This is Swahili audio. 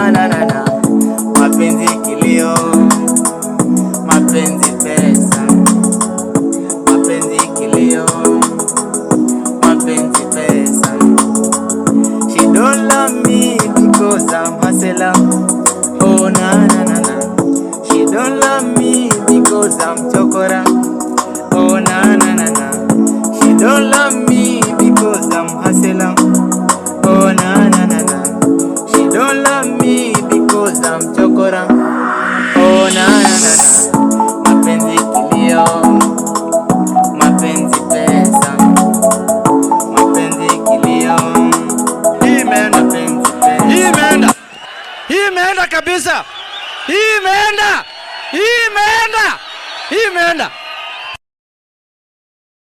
na na na na. Mapenzi kilio, mapenzi pesa, mapenzi kilio, mapenzi pesa. She don't love me because I'm hustler. Oh na na na na. She don't love me because I'm chokora. Oh na na na na. She don't love me because I'm hustler. Oh na na na na. She don't love me because I'm chokora. Oh na na na na. Mapenzi kilio, mapenzi pesa, mapenzi kilio. Hii imeenda, hii imeenda, hii imeenda kabisa. Hii imeenda, hii imeenda, hii imeenda.